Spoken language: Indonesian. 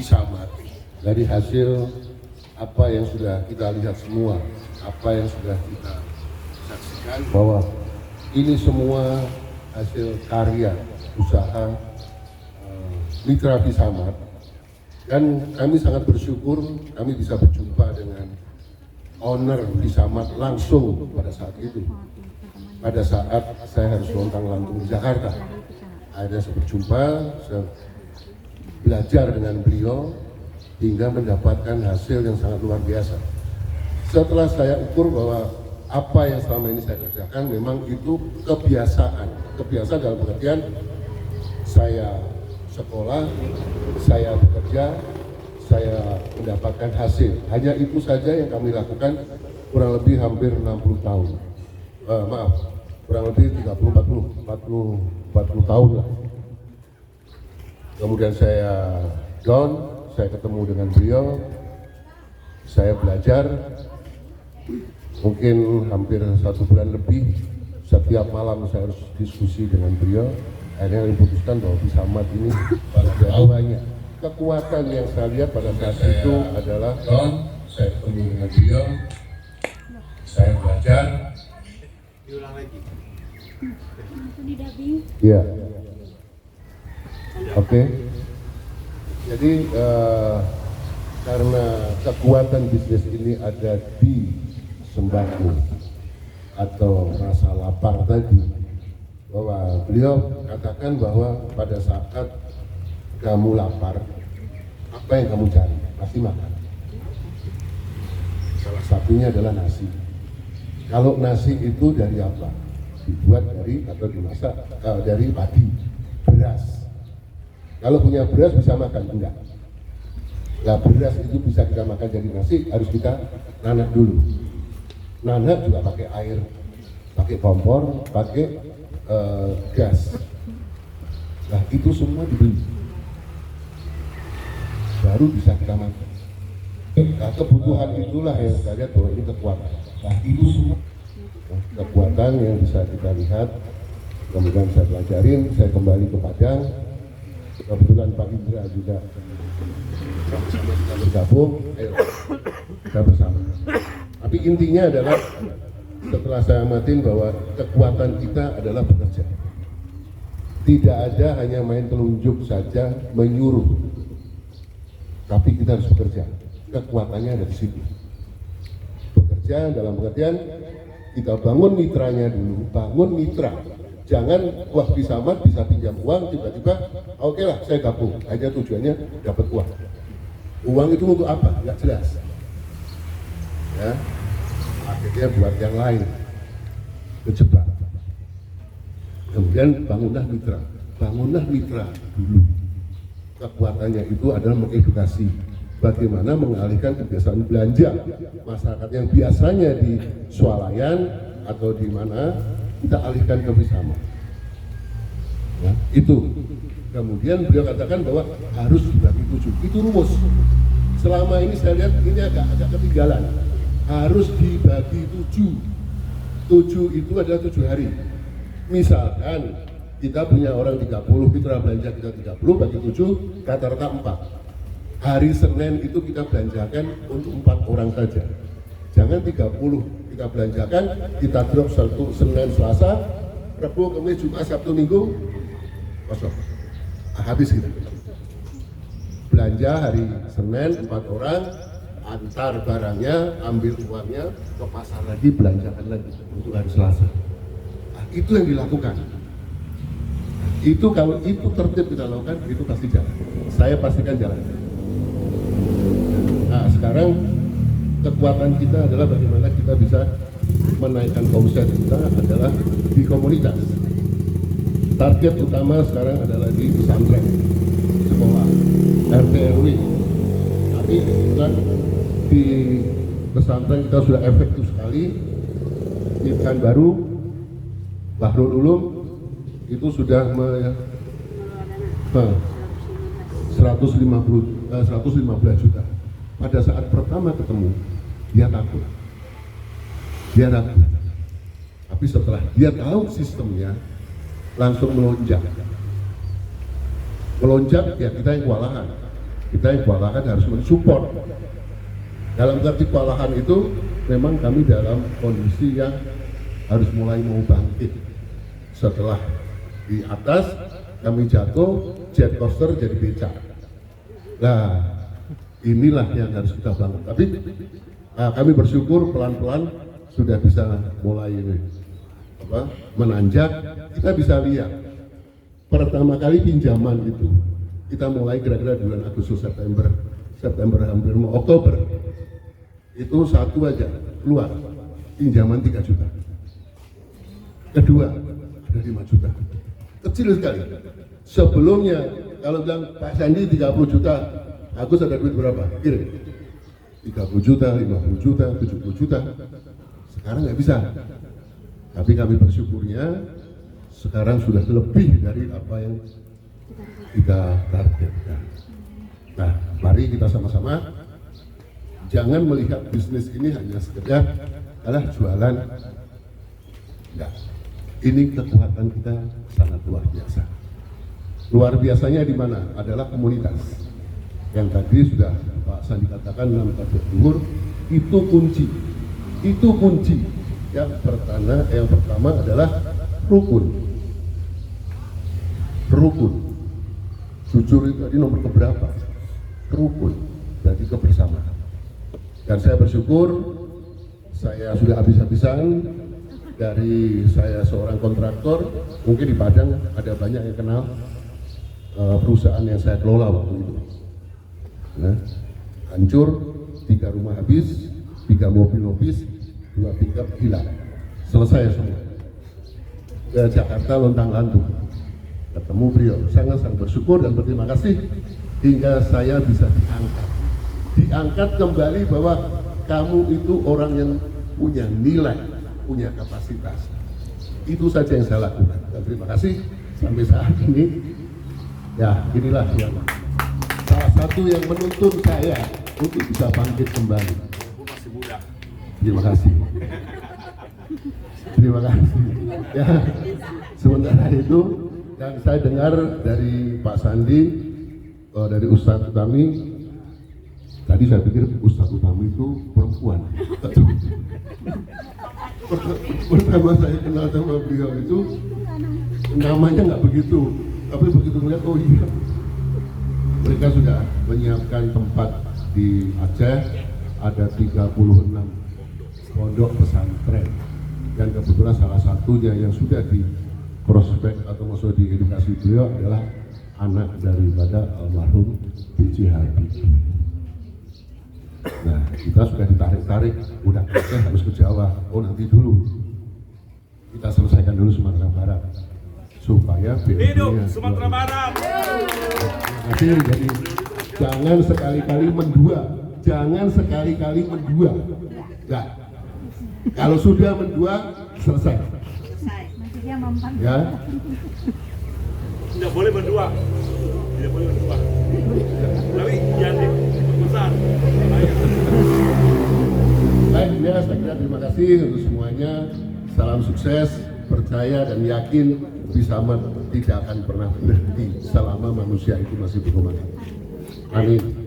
Samad. Dari hasil apa yang sudah kita lihat semua, apa yang sudah kita saksikan, bahwa ini semua hasil karya usaha Mitra Samad. Dan kami sangat bersyukur kami bisa berjumpa dengan owner Samad langsung pada saat itu. Pada saat saya harus lontang-lantung di Jakarta, akhirnya saya berjumpa, saya belajar dengan beliau hingga mendapatkan hasil yang sangat luar biasa. Setelah saya ukur bahwa apa yang selama ini saya kerjakan memang itu kebiasaan dalam pengertian saya sekolah, saya bekerja, saya mendapatkan hasil. Hanya itu saja yang kami lakukan kurang lebih hampir 60 tahun. Kurang lebih 40 tahun lah. Kemudian saya down, saya ketemu dengan beliau, saya belajar, mungkin hampir 1 bulan lebih, setiap malam saya harus diskusi dengan beliau. Akhirnya diputuskan bahwa Samad ini pada awalnya kekuatan yang saya lihat pada saat itu adalah saya ketemu dengan beliau, saya belajar. Diulang lagi. Iya. Oke. Jadi karena kekuatan bisnis ini ada di sembako atau rasa lapar tadi, bahwa beliau katakan bahwa pada saat kamu lapar, apa yang kamu cari? Pasti makan. Salah satunya adalah nasi. Kalau nasi itu dari apa? Dibuat dari atau dimasak dari padi, beras. Kalau punya beras bisa makan? Enggak. Nah, beras itu bisa kita makan jadi nasi, harus kita nanak dulu. Nanak juga pakai air, pakai kompor, pakai gas. Nah, itu semua dibeli, baru bisa kita makan. Nah, kebutuhan itulah yang saya lihat bahwa ini kekuatan. Nah, itu semua kekuatan yang bisa kita lihat. Kemudian saya pelajarin, saya kembali ke Padang. Kebetulan Pak Indra juga sama-sama kita bergabung, kita bersama. Tapi intinya adalah setelah saya amatin bahwa kekuatan kita adalah bekerja. Tidak ada hanya main telunjuk saja menyuruh, tapi kita harus bekerja. Kekuatannya ada di situ. Bekerja dalam pengertian kita bangun mitranya dulu, bangun mitra. Jangan wah Samad bisa pinjam uang tiba-tiba oke lah saya gabung. Hanya tujuannya dapat uang. Uang itu untuk apa? Nggak jelas. Ya, akhirnya buat yang lain, kejebak. Kemudian bangunlah mitra dulu. Kekuatannya itu adalah mengedukasi bagaimana mengalihkan kebiasaan belanja masyarakat yang biasanya di swalayan atau di mana, kita alihkan ke Samad. Ya, itu. Kemudian beliau katakan bahwa harus dibagi 7. Itu rumus. Selama ini saya lihat ini agak ketinggalan. Harus dibagi 7. 7 itu adalah 7 hari. Misalkan kita punya orang 30, mitra belanja kita 30, bagi 7, rata-rata 4. Hari Senin itu kita belanjakan untuk 4 orang saja. Jangan 30 kita belanjakan, kita drop Senin, Selasa, Rabu, Kamis, Jumat, Sabtu, Minggu, kosong. Habis kita. Belanja hari Senin 4 orang, antar barangnya, ambil uangnya, ke pasar lagi, belanjakan lagi untuk hari Selasa. Nah, itu yang dilakukan. Itu kalau itu tertib kita lakukan, itu pasti jalan. Saya pastikan jalan. Nah, sekarang kekuatan kita adalah bagaimana kita bisa menaikkan omset kita adalah di komunitas. Target utama sekarang adalah di pesantren, sekolah, RT RW. Tapi kan di pesantren kita sudah efektif sekali. Di Pekanbaru, Bahrul Ulum itu sudah 115 juta. Pada saat pertama ketemu, dia takut. Tapi setelah dia tahu sistemnya, langsung melonjak ya kita yang kewalahan. kita yang kewalahan harus mensupport. Dalam arti kewalahan itu memang kami dalam kondisi yang harus mulai mau bangkit. Setelah di atas kami jatuh, jet coaster jadi becak. Nah, inilah yang harus kita bangun. Tapi kami bersyukur pelan-pelan sudah bisa mulai menanjak. Kita bisa lihat pertama kali pinjaman itu kita mulai kira-kira bulan Agustus, September hampir mau Oktober itu satu aja keluar pinjaman 3 juta, kedua ada 5 juta, kecil sekali. Sebelumnya kalau bilang Pak Sandi 30 juta, Agus ada duit berapa? Kirim 30 juta, 50 juta, 70 juta. Sekarang nggak bisa. Tapi kami bersyukurnya sekarang sudah lebih dari apa yang kita targetkan. Nah, mari kita sama-sama jangan melihat bisnis ini hanya sekedar jualan. Enggak. Ini kekuatan kita sangat luar biasa. Luar biasanya di mana? Adalah komunitas. Yang tadi sudah Pak Sandi katakan dalam kader luhur, itu kunci. Itu kunci. Yang pertama adalah rukun. Rukun. Jujur itu tadi nomor keberapa? Rukun. Berarti kebersamaan. Dan saya bersyukur saya sudah habis-habisan dari saya seorang kontraktor. Mungkin di Padang ada banyak yang kenal perusahaan yang saya kelola waktu itu. Nah, hancur, 3 rumah habis, 3 mobil habis, 2 pickup hilang. Selesai semua. Ke Jakarta lontang-lantung. Ketemu beliau, sangat-sangat bersyukur dan berterima kasih hingga saya bisa diangkat. Diangkat kembali bahwa kamu itu orang yang punya nilai, punya kapasitas. Itu saja yang saya lakukan. Dan terima kasih sampai saat ini. Ya, inilah yang salah satu yang menuntun saya untuk bisa bangkit kembali. Masih muda. Terima kasih. Terima kasih. Ya, sementara itu yang saya dengar dari Pak Sandi, dari Ustadz Utami, tadi saya pikir Ustadz Utami itu perempuan. Pertama saya kenal sama beliau itu namanya nggak begitu, tapi begitu melihat oh iya, mereka sudah menyiapkan tempat di Aceh, ada 36 pondok pesantren, dan kebetulan salah satunya yang sudah di prospek atau maksud di edukasi beliau adalah anak daripada almarhum B.J. Habibie. Nah, kita sudah ditarik-tarik, udah kita harus ke Jawa. Oh nanti dulu, kita selesaikan dulu Sumatera Barat supaya hidup Sumatera Barat. Jadi jangan sekali-kali mendua, jangan sekali-kali mendua. Nah, kalau sudah mendua selesai. Ya. Tidak boleh berdua. Tidak boleh berdua. Tapi jangan besar. Baik, ya, saya kira terima kasih untuk semuanya. Salam sukses, percaya dan yakin bisa tidak akan pernah berhenti selama manusia itu masih berkembang. Amin.